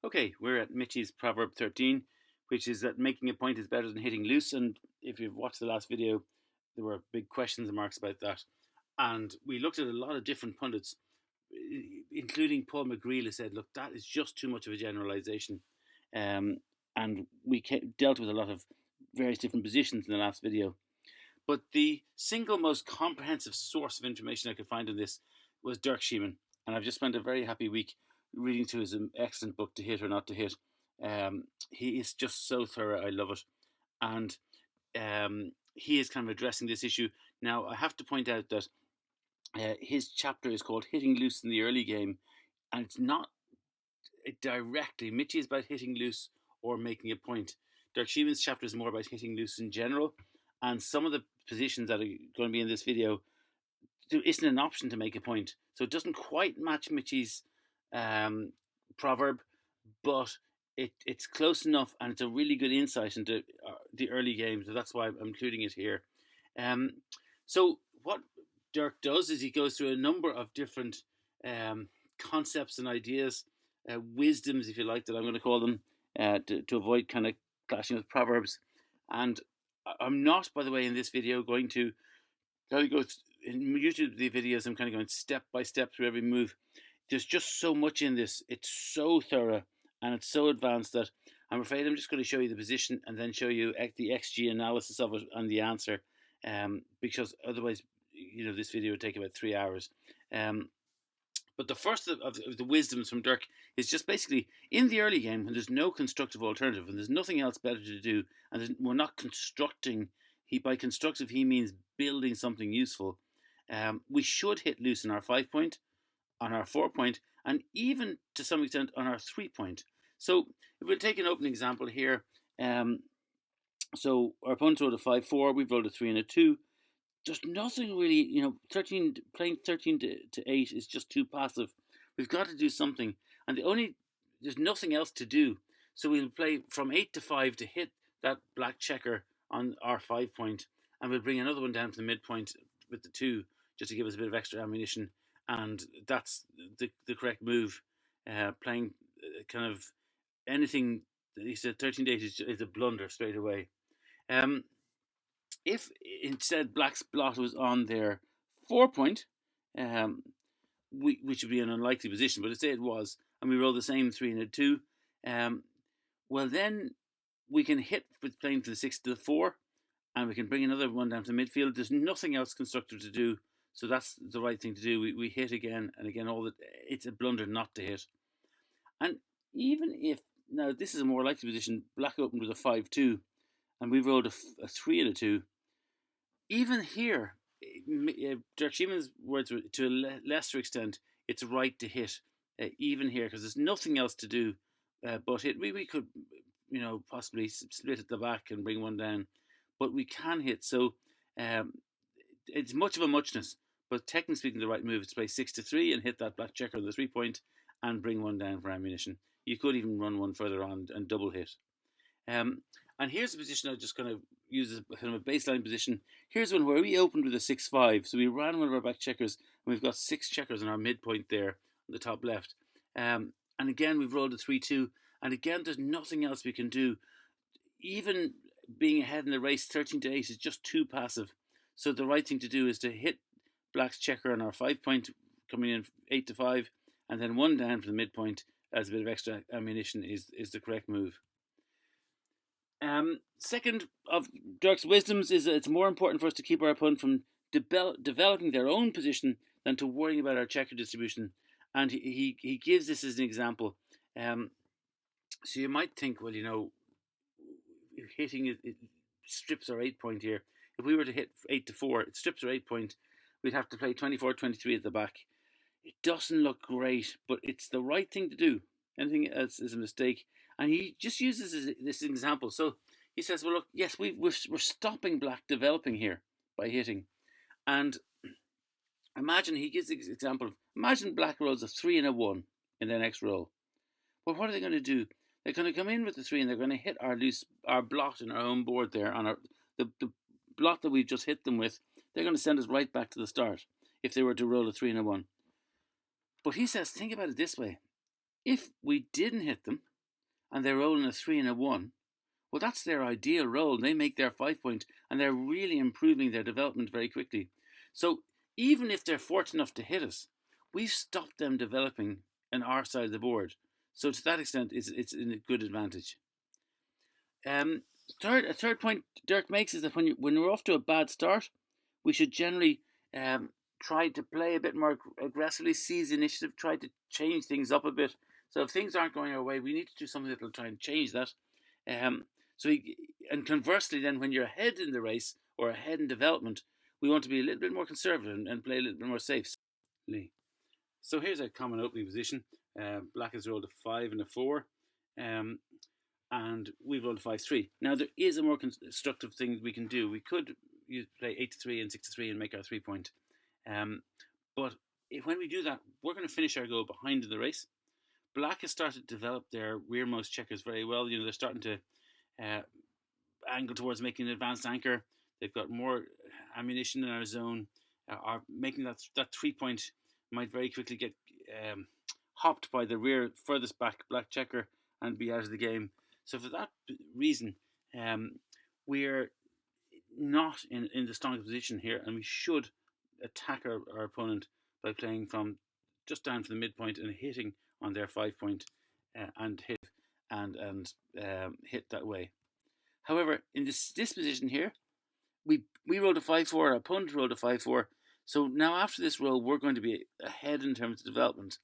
Okay, we're at Mitchie's Proverb 13, which is that making a point is better than hitting loose. And if you've watched the last video, there were big questions and marks about that. And we looked at a lot of different pundits, including Paul McGreal, who said, look, that is just too much of a generalization. And we dealt with a lot of various different positions in the last video. But the single most comprehensive source of information I could find on this was Dirk Schiemann. And I've just spent a very happy week reading through his excellent book, To Hit or Not to Hit. He is just so thorough. I love it. And he is kind of addressing this issue. Now, I have to point out that his chapter is called Hitting Loose in the Early Game. And it's not directly, Mitchie is about hitting loose or making a point. Dirk Schiemann's chapter is more about hitting loose in general. And some of the positions that are going to be in this video, there isn't an option to make a point. So it doesn't quite match Mitchie's proverb, but it's close enough, and it's a really good insight into the early game. So that's why I'm including it here. So what Dirk does is he goes through a number of different concepts and ideas, wisdoms, if you like, that I'm going to call them, to avoid kind of clashing with proverbs. And I'm not, by the way, in this video going to go in YouTube the videos. I'm kind of going step by step through every move. There's just so much in this. It's so thorough and it's so advanced that I'm afraid I'm just going to show you the position and then show you the XG analysis of it and the answer, because otherwise, this video would take about 3 hours. But the first of the wisdoms from Dirk is just basically in the early game when there's no constructive alternative and there's nothing else better to do, and we're not constructing. By constructive, he means building something useful. We should hit loose on our 5-point, on our 4-point, and even to some extent on our 3-point. So if we take an open example here, so our opponent rolled a 5-4, we've rolled a 3 and a 2. There's nothing really, 13 playing 13 to 8 is just too passive. We've got to do something, and there's nothing else to do. So we'll play from 8 to 5 to hit that black checker on our 5-point, and we'll bring another one down to the midpoint with the 2 just to give us a bit of extra ammunition, and that's the correct move. Playing kind of anything that he said 13 to 8 is a blunder straight away. If instead black's blot was on their 4-point, which would be an unlikely position, but let's say it was, and we roll the same 3 and a 2, well then we can hit with playing to the 6 to the 4, and we can bring another one down to midfield. There's nothing else constructive to do, so that's the right thing to do. We hit again and again. It's a blunder not to hit. And even if, now this is a more likely position, black opened with a 5-2, and we rolled a 3 and a 2. Even here, Dirk Schiemann's words were, to a lesser extent, it's right to hit, even here, because there's nothing else to do but hit. We could, possibly split at the back and bring one down, but we can hit. So it's much of a muchness, but technically speaking, the right move is to play 6 to 3 and hit that black checker on the 3-point and bring one down for ammunition. You could even run one further on and double hit. And here's a position I just kind of use as kind of a baseline position. Here's one where we opened with a 6-5. So we ran one of our back checkers, and we've got 6 checkers on our midpoint there on the top left. And again, we've rolled a 3-2. And again, there's nothing else we can do. Even being ahead in the race, 13 to 8 is just too passive. So the right thing to do is to hit black's checker on our 5-point, coming in 8 to 5, and then one down for the midpoint as a bit of extra ammunition is the correct move. Second of Dirk's wisdoms is that it's more important for us to keep our opponent from developing their own position than to worrying about our checker distribution. And he gives this as an example. So you might think, well, hitting it strips our 8-point here. If we were to hit 8 to 4, it strips our 8-point. We'd have to play 24-23 at the back. It doesn't look great, but it's the right thing to do. Anything else is a mistake. And he just uses this example. So he says, well, look, yes, we're stopping black developing here by hitting. And imagine, he gives the example of, imagine black rolls a 3 and a 1 in their next roll. Well, what are they going to do? They're going to come in with the 3 and they're going to hit our blot in our own board there, on the blot that we just hit them with. They're going to send us right back to the start if they were to roll a 3 and a 1. But he says, think about it this way. If we didn't hit them, and they roll in a 3 and a 1, well, that's their ideal roll. They make their 5 point, and they're really improving their development very quickly. So even if they're fortunate enough to hit us, we've stopped them developing on our side of the board. So to that extent, it's a good advantage. A third point Dirk makes is that when we're off to a bad start, we should generally try to play a bit more aggressively, seize the initiative, try to change things up a bit. So if things aren't going our way, we need to do something that will try and change that. And conversely, then when you're ahead in the race or ahead in development, we want to be a little bit more conservative and play a little bit more safe. So here's a common opening position. Black has rolled a 5 and a 4. And we've rolled a 5-3. Now there is a more constructive thing we can do. We could play 8-3 and 6-3 and make our 3 point. But when we do that, we're going to finish our goal behind in the race. Black has started to develop their rearmost checkers very well. They're starting to angle towards making an advanced anchor. They've got more ammunition in our zone. Are making that 3 point might very quickly get hopped by the rear furthest back black checker and be out of the game. So for that reason, we're not in the strongest position here, and we should attack our opponent by playing from just down from the midpoint and hitting on their 5 point and hit that way. However, in this position here, we rolled a 5-4, our opponent rolled a 5-4. So now after this roll, we're going to be ahead in terms of development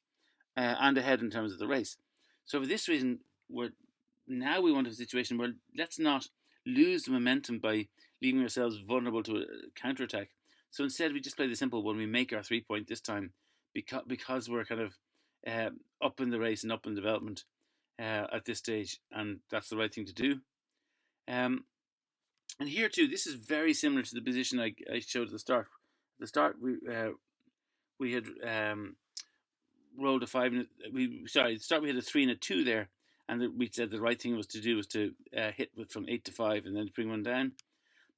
and ahead in terms of the race. So for this reason, we want a situation where let's not lose the momentum by leaving ourselves vulnerable to a counterattack. So instead, we just play the simple one. We make our 3 point this time because we're kind of up in the race and up in development at this stage, and that's the right thing to do. And here too, this is very similar to the position I showed at the start. At the start, we had rolled a 5. At the start we had a 3 and a 2 there, and we said the right thing was to hit from 8 to 5 and then bring one down.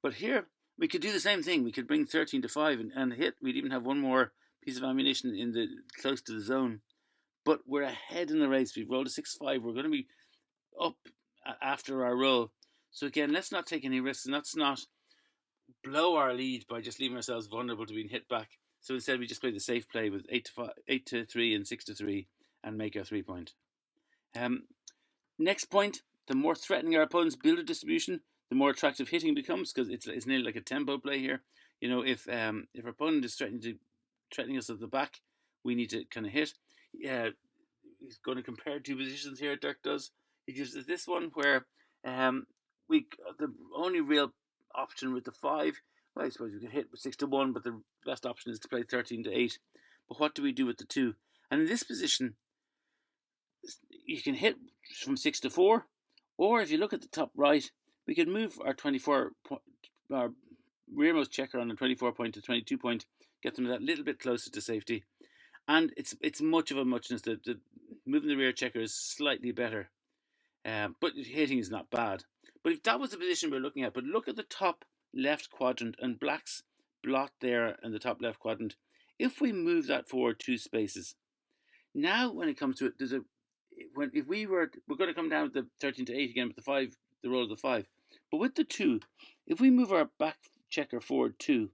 But here we could do the same thing. We could bring 13 to 5 and hit. We'd even have one more piece of ammunition close to the zone. But we're ahead in the race. We've rolled a 6-5. We're going to be up after our roll. So again, let's not take any risks, and let's not blow our lead by just leaving ourselves vulnerable to being hit back. So instead, we just play the safe play with 8 to 3 and 6 to 3 and make our 3 point. Next point, the more threatening our opponent's builder distribution, the more attractive hitting becomes, because it's nearly like a tempo play here. If our opponent is threatening us at the back, we need to kind of hit. He's going to compare two positions here. Dirk does. He gives us this one where the only real option with the 5. Well, I suppose we could hit with 6 to 1, but the best option is to play 13 to 8. But what do we do with the 2? And in this position, you can hit from 6 to 4, or if you look at the top right, we could move our our rearmost checker on the 24 point to 22 point, get them that little bit closer to safety. And it's much of a muchness. The moving the rear checker is slightly better, but hitting is not bad. But if that was the position we're looking at, but look at the top left quadrant and Black's blot there in the top left quadrant. If we move that forward 2 spaces, now when it comes to it, we're going to come down with the 13 to 8 again with the 5, the roll of the 5. But with the 2, if we move our back checker forward 2,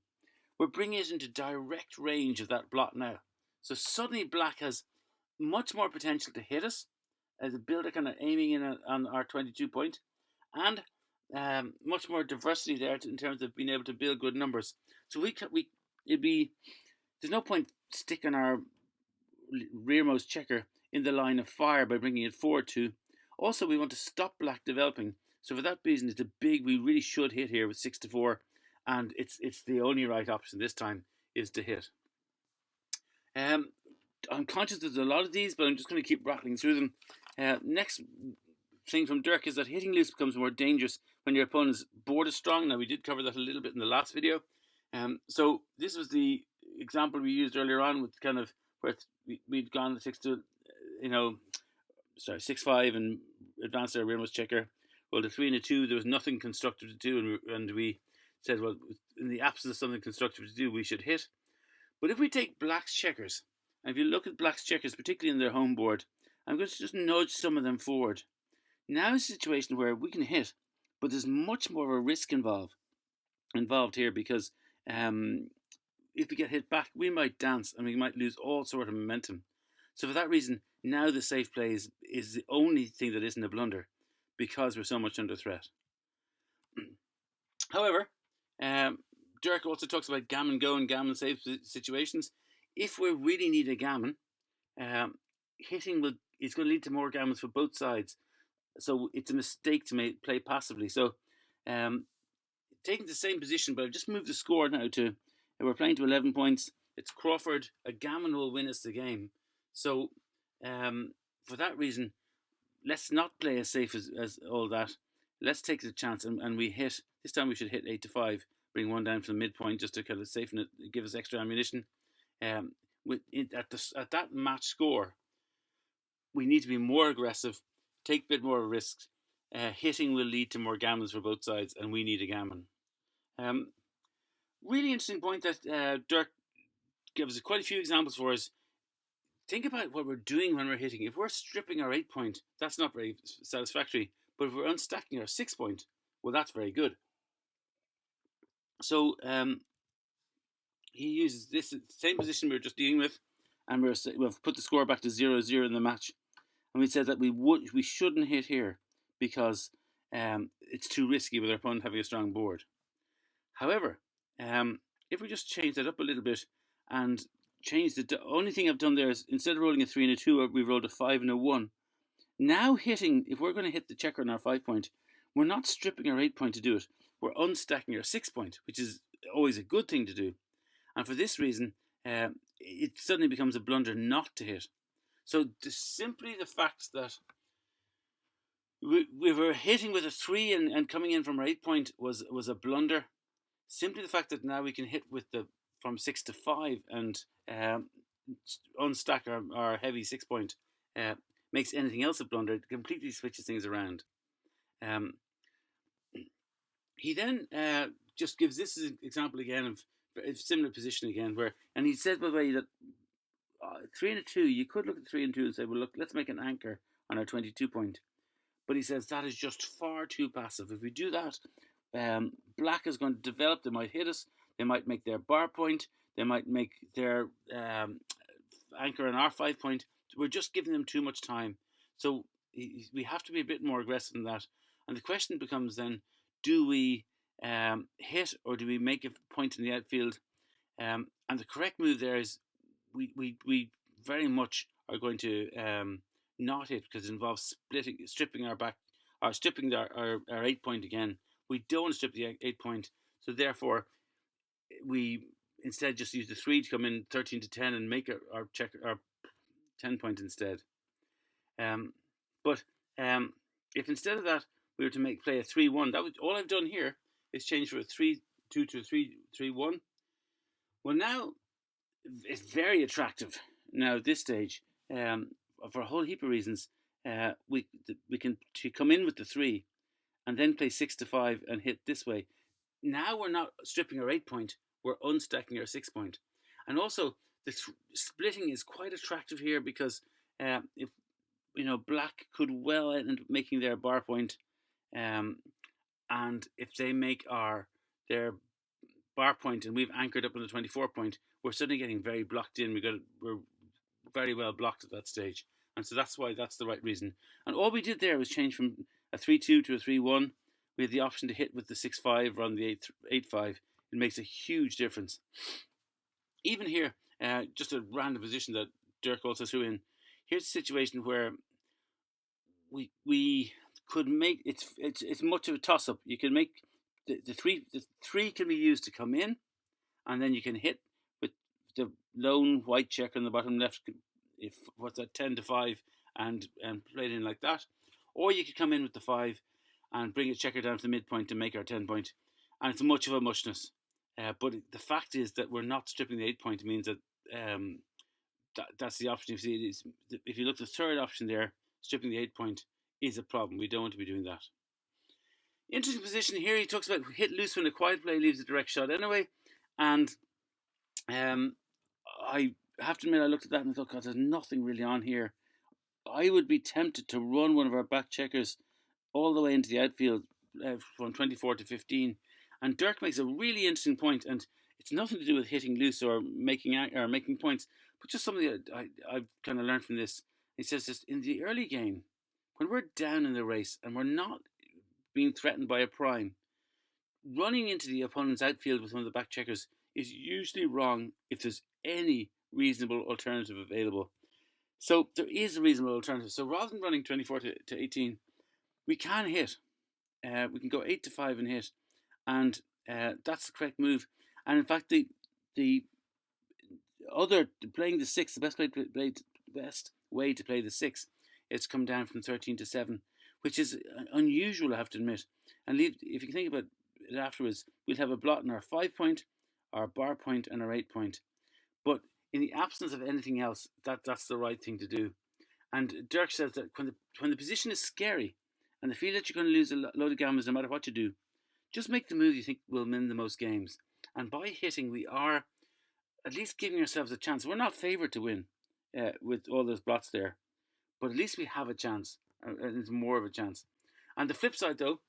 we're bringing it into direct range of that blot now. So suddenly Black has much more potential to hit us as a builder, kind of aiming in on our 22 point, and much more diversity there in terms of being able to build good numbers. So there's no point sticking our rearmost checker in the line of fire by bringing it forward 2. Also, we want to stop Black developing. So for that reason, we really should hit here with 6 to 4, and it's the only right option this time is to hit. I'm conscious there's a lot of these, but I'm just going to keep rattling through them. Next thing from Dirk is that hitting loose becomes more dangerous when your opponent's board is strong. Now, we did cover that a little bit in the last video. So this was the example we used earlier on with kind of where we'd gone 6-5 and advanced our rearmost checker. Well, the 3 and a 2, there was nothing constructive to do, and we said, well, in the absence of something constructive to do, we should hit. But if we take Black's checkers, and if you look at Black's checkers, particularly in their home board, I'm going to just nudge some of them forward. Now is a situation where we can hit, but there's much more of a risk involved here because if we get hit back, we might dance and we might lose all sort of momentum. So for that reason, now the safe play is the only thing that isn't a blunder because we're so much under threat. However, Dirk also talks about gammon go and gammon safe situations. If we really need a gammon, hitting is going to lead to more gammons for both sides. So it's a mistake to play passively. So taking the same position, but I've just moved the score now to, we're playing to 11 points. It's Crawford. A gammon will win us the game. So for that reason, let's not play as safe as all that. Let's take the chance and we hit. This time we should hit 8 to 5, bring one down from the midpoint just to kind of safen it, give us extra ammunition. At that match score, we need to be more aggressive, take a bit more risks. Hitting will lead to more gammons for both sides, and we need a gammon. Really interesting point that Dirk gives quite a few examples for us. Think about what we're doing when we're hitting. If we're stripping our 8 point, that's not very satisfactory. But if we're unstacking our 6 point, well, that's very good. So he uses this same position we were just dealing with, and we've put the score back to 0-0 in the match. And we said that we shouldn't hit here because it's too risky with our opponent having a strong board. However, if we just change that up a little bit and change the only thing I've done there is instead of rolling a 3 and a 2, we rolled a 5 and a 1. Now hitting, if we're going to hit the checker on our 5 point, we're not stripping our 8 point to do it. We're unstacking our 6 point, which is always a good thing to do. And for this reason, it suddenly becomes a blunder not to hit. So simply the fact that we were hitting with a 3 and coming in from our 8 point was a blunder. Simply the fact that now we can hit with from 6 to 5 and unstack our heavy 6 point makes anything else a blunder. It completely switches things around. He then just gives this example again of a similar position again, and he said, by the way, that 3 and a 2, you could look at 3 and 2 and say, well, look, let's make an anchor on our 22 point. But he says that is just far too passive. If we do that, black is going to develop. They might hit us. They might make their bar point. They might make their anchor on our 5 point. We're just giving them too much time. So we have to be a bit more aggressive than that. And the question becomes then, do we hit or do we make a point in the outfield? And the correct move there is we very much are going to not hit because it involves stripping our back, or stripping our 8 point again. We don't strip the 8 point, so therefore we instead just use the 3 to come in 13 to 10 and make our 10 point instead. But if instead of that we were to play a 3-1, that all I've done here is change from a 3-2 to a 3-1. Well, now it's very attractive. Now at this stage, for a whole heap of reasons, we can come in with the 3 and then play 6 to 5 and hit this way. Now we're not stripping our 8 point, we're unstacking our 6 point. And also the splitting is quite attractive here because if black could well end up making their bar point, and if they make their bar point and we've anchored up on the 24 point, we're suddenly getting very blocked in. We're very well blocked at that stage, and so that's why that's the right reason. And all we did there was change from a 3-2 to a 3-1. We had the option to hit with the 6-5 or on the 8-5. It makes a huge difference. Even here, just a random position that Dirk also threw in. Here's a situation where we could make it's much of a toss up. You can make the 3 can be used to come in, and then you can hit with the lone white check on the bottom left. If what's that 10 to 5 and play it in like that, or you could come in with the 5 and bring a checker down to the midpoint to make our 10 point, and it's much of a muchness. But the fact is that we're not stripping the 8 point means that that's the option. If you look at the third option there, stripping the 8 point is a problem. We don't want to be doing that. Interesting position here. He talks about hit loose when a quiet play leaves a direct shot anyway, and I have to admit I looked at that and I thought, God, there's nothing really on here. I would be tempted to run one of our back checkers all the way into the outfield from 24 to 15. And Dirk makes a really interesting point, and it's nothing to do with hitting loose or making points, but just something that I've kind of learned from this. He says this in the early game, when we're down in the race and we're not being threatened by a prime, running into the opponent's outfield with one of the back checkers is usually wrong if there's any reasonable alternative available. So there is a reasonable alternative. So rather than running 24 to 18, we can hit. We can go 8 to 5 and hit. And that's the correct move. And in fact, the other, playing the 6, the best way to play the 6 is to come down from 13 to 7, which is unusual, I have to admit. And if you think about it afterwards, we'll have a blot in our 5 point, our bar point, and our 8 point. But in the absence of anything else, that's the right thing to do. And Dirk says that when the position is scary and the feel that you're going to lose a load of gammons no matter what you do, just make the move you think will win the most games. And by hitting, we are at least giving ourselves a chance. We're not favoured to win with all those blots there, but at least we have a chance, and it's more of a chance. And the flip side, though,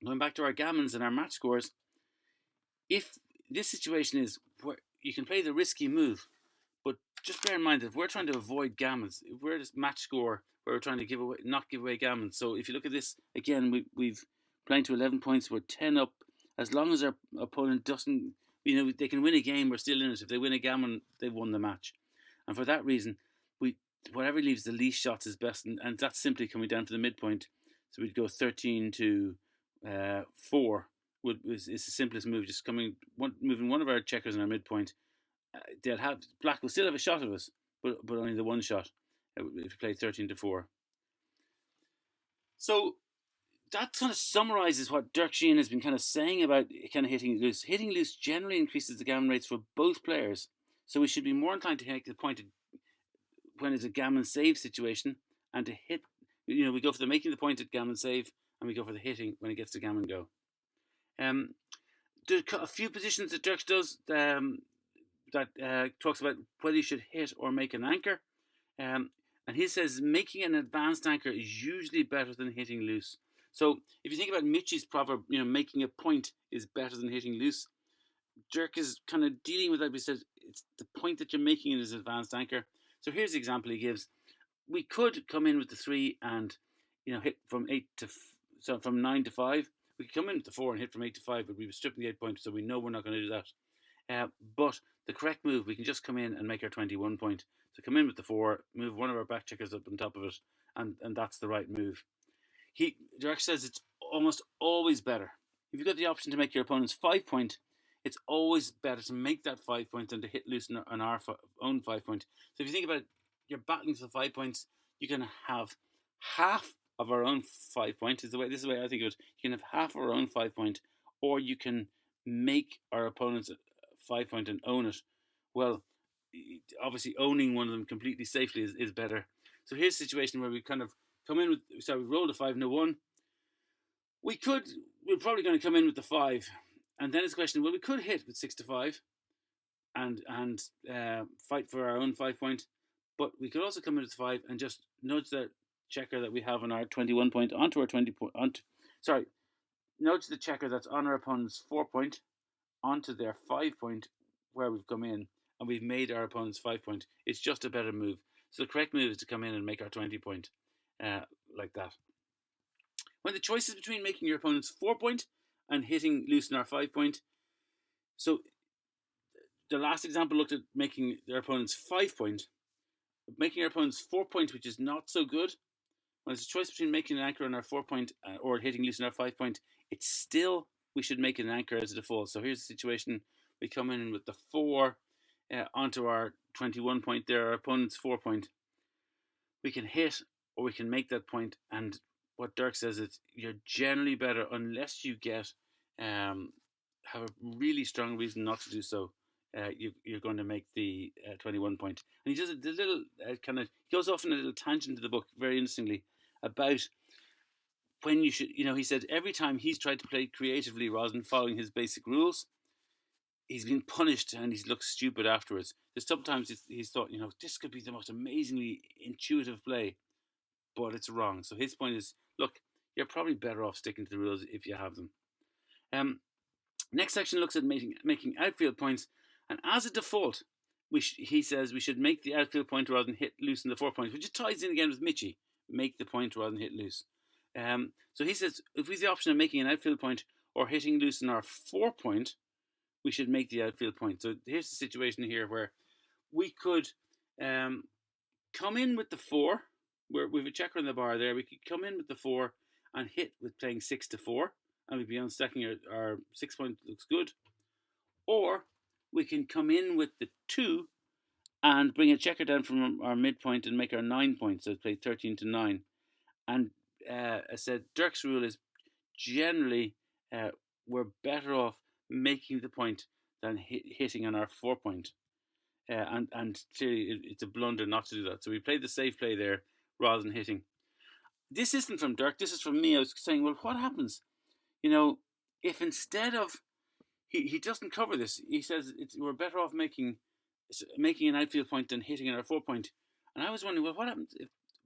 going back to our gammons and our match scores, if this situation is where you can play the risky move, but just bear in mind that if we're trying to avoid gammons, if we're this match score where we're trying to not give away gammons. So if you look at this again, we've playing to 11 points, we're 10 up. As long as our opponent doesn't, they can win a game, we're still in it. If they win a gammon, they've won the match. And for that reason, whatever leaves the least shots is best, and that's simply coming down to the midpoint. So we'd go 13 to 4 is the simplest move. Just moving one of our checkers in our midpoint. Black will still have a shot of us, but only the one shot if we play 13 to 4. So that kind of summarizes what Dirk Schiemann has been kind of saying about kind of hitting loose. Hitting loose generally increases the gammon rates for both players, so we should be more inclined to make the point when it's a gammon save situation, and to hit. We go for the making the point at gammon save, and we go for the hitting when it gets to gammon go. There's a few positions that Dirk does that talks about whether you should hit or make an anchor. And he says making an advanced anchor is usually better than hitting loose. So if you think about Mitchie's proverb, making a point is better than hitting loose. Dirk is kind of dealing with that. He says it's the point that you're making is an advanced anchor. So here's the example he gives. We could come in with the 3 and hit from 9 to 5. We could come in with the 4 and hit from 8 to 5, but we were stripping the 8 points, so we know we're not going to do that. But the correct move, we can just come in and make our 21 point. So come in with the 4, move one of our back checkers up on top of it, and that's the right move. Dirk says it's almost always better. If you've got the option to make your opponent's 5 point, it's always better to make that 5 point than to hit loose on our own 5 point. So if you think about it, you're battling for the 5 points, you can have half of our own 5 point. This is the way I think of it. You can have half of our own 5 point, or you can make our opponent's 5 point and own it. Well, obviously owning one of them completely safely is better. So here's a situation where we kind of come in with, we rolled a 5 and a 1. We're probably going to come in with the 5, and then it's a question. Well, we could hit with 6 to 5, and fight for our own 5 point, but we could also come in with 5 and just nudge the checker that we have on our 21 point onto our 20 point. Nudge the checker that's on our opponent's 4 point onto their 5 point where we've come in, and we've made our opponent's 5 point. It's just a better move. So the correct move is to come in and make our 20 point like that. When the choice is between making your opponent's 4 point and hitting loose in our 5 point, so the last example looked at making their opponent's 5 point, making our opponent's 4 point, which is not so good. When it's a choice between making an anchor on our 4 point or hitting loose in our 5 point, it's still, we should make an anchor as a default. So here's the situation. We come in with the 4 onto our 21 point there, our opponent's 4 point. We can hit or we can make that point, and what Dirk says is you're generally better unless you have a really strong reason not to do so. You're going to make the 21 point. And he does a little he goes off in a little tangent to the book very interestingly about when you should, he said every time he's tried to play creatively rather than following his basic rules, he's been punished and he's looked stupid afterwards. There's sometimes he's thought, this could be the most amazingly intuitive play, but it's wrong. So his point is, look, you're probably better off sticking to the rules if you have them. Next section looks at making outfield points, and as a default, he says we should make the outfield point rather than hit loose in the 4 points, which ties in again with Mitchie. Make the point rather than hit loose. So he says if we have the option of making an outfield point or hitting loose in our 4 point, we should make the outfield point. So here's the situation here where we could come in with the 4, where we have a checker on the bar there. We could come in with the 4 and hit with playing 6 to 4, and we'd be unstacking our 6 point, looks good. Or we can come in with the 2 and bring a checker down from our midpoint and make our 9 points, so play 13 to 9. And I said Dirk's rule is generally we're better off making the point than hitting on our 4 point. And clearly it's a blunder not to do that. So we played the safe play there rather than hitting. This isn't from Dirk, this is from me. I was saying, well, what happens, if instead of, he doesn't cover this, he says we're better off making an outfield point than hitting in our 4 point. And I was wondering, well, what happens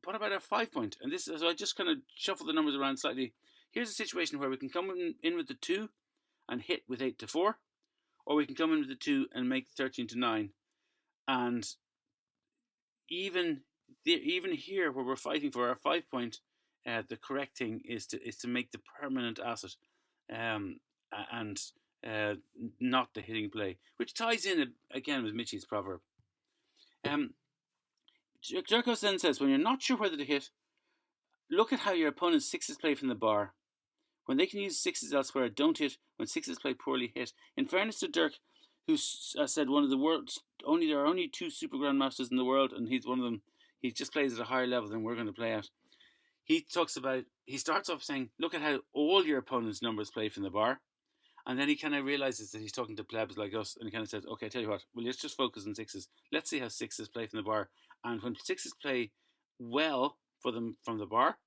what about our 5 point? And this, so I just kind of shuffle the numbers around slightly. Here's a situation where we can come in with the 2 and hit with 8 to 4, or we can come in with the 2 and make 13 to 9. And even here, where we're fighting for our 5 point, the correct thing is to make the permanent asset, and not the hitting play, which ties in again with Mitchie's proverb. Dirk then says, when you're not sure whether to hit, look at how your opponent's 6s play from the bar. When they can use 6s elsewhere, don't hit. When 6s play poorly, hit. In fairness to Dirk, who said there are only 2 super grandmasters in the world, and he's one of them. He just plays at a higher level than we're going to play at. He starts off saying, look at how all your opponent's numbers play from the bar. And then he kind of realizes that he's talking to plebs like us, and he kind of says, okay, I tell you what, well, let's just focus on 6s. Let's see how 6s play from the bar. And when 6s play well for them from the bar,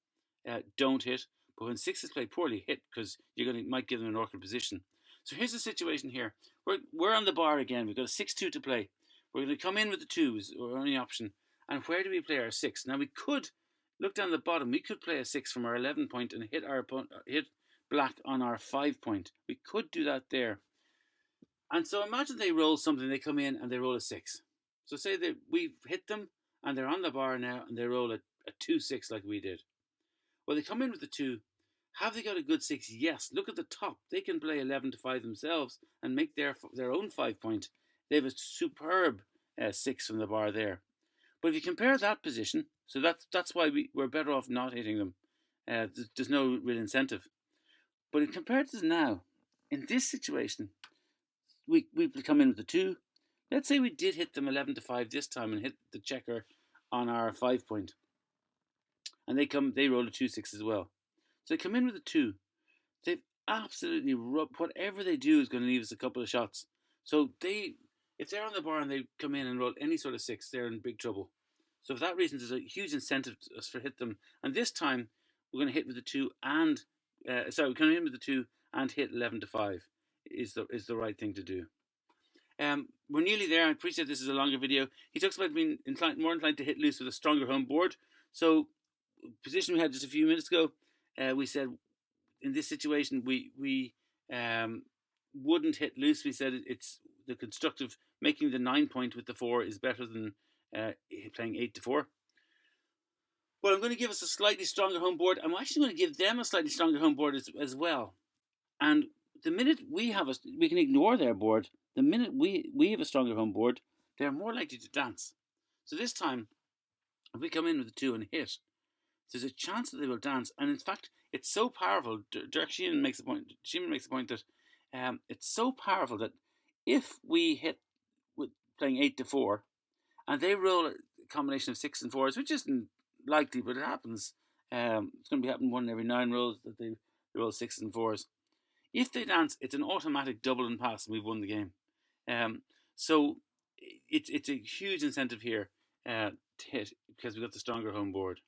don't hit. But when 6s play poorly, hit, because might give them an awkward position. So here's the situation here. We're on the bar again. We've got a 6-2 to play. We're going to come in with the 2s, our only option. And where do we play our 6? Now we could look down the bottom. We could play a 6 from our 11 point and hit black on our 5 point. We could do that there. And so imagine they roll something. They come in and they roll a 6. So say that we've hit them and they're on the bar now and they roll a 2-6 like we did. Well, they come in with the 2. Have they got a good 6? Yes. Look at the top. They can play 11 to 5 themselves and make their own 5 point. They have a superb 6 from the bar there. But if you compare that position, so that's why we're better off not hitting them. There's no real incentive. But compared to now, in this situation, we come in with the 2. Let's say we did hit them 11 to 5 this time and hit the checker on our 5 point. And they roll a 2-6 as well. So they come in with a 2. They've absolutely whatever they do is going to leave us a couple of shots. So if they're on the bar and they come in and roll any sort of 6, they're in big trouble. So for that reason, there's a huge incentive to us for hit them. And this time, we're going to hit with the 2 and we come in with the 2 and hit 11 to 5 is the right thing to do. We're nearly there. I appreciate this is a longer video. He talks about being more inclined to hit loose with a stronger home board. So position we had just a few minutes ago, we said in this situation we wouldn't hit loose. We said it's the constructive, making the 9 point with the 4 is better than playing 8 to 4. Well, I'm going to give us a slightly stronger home board. I'm actually going to give them a slightly stronger home board as well. And the minute we can ignore their board. The minute we have a stronger home board, they're more likely to dance. So this time, if we come in with the 2 and hit, there's a chance that they will dance. And in fact, it's so powerful. Dirk Schiemann makes the point. That it's so powerful that if we hit with playing 8 to 4, and they roll a combination of 6 and 4s, which isn't likely, but it happens. It's going to be happening 1 in every 9 rolls that they roll 6s and 4s. If they dance, it's an automatic double and pass, and we've won the game. So it's a huge incentive here to hit because we've got the stronger home board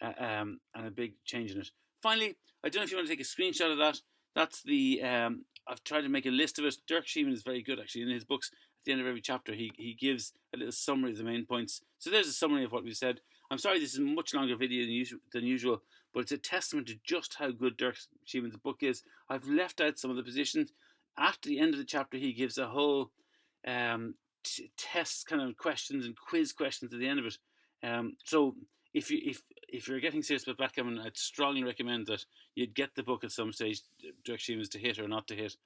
and a big change in it. Finally, I don't know if you want to take a screenshot of that. That's the I've tried to make a list of it. Dirk Schiemann is very good actually. In his books, at the end of every chapter, he gives a little summary of the main points. So there's a summary of what we said. I'm sorry this is a much longer video than usual, but it's a testament to just how good Dirk Schiemann's book is. I've left out some of the positions. After the end of the chapter, he gives a whole test kind of questions and quiz questions at the end of it. So if you're getting serious about backgammon, I'd strongly recommend that you'd get the book at some stage, Dirk Schieman's To Hit or Not to Hit.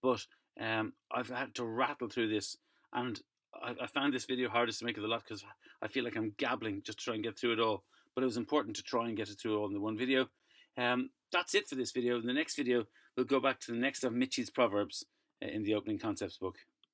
But I've had to rattle through this, and I found this video hardest to make of the lot because I feel like I'm gabbling just to try and get through it all. But it was important to try and get it through all in the one video. That's it for this video. In the next video, we'll go back to the next of Mitchie's Proverbs in the opening concepts book.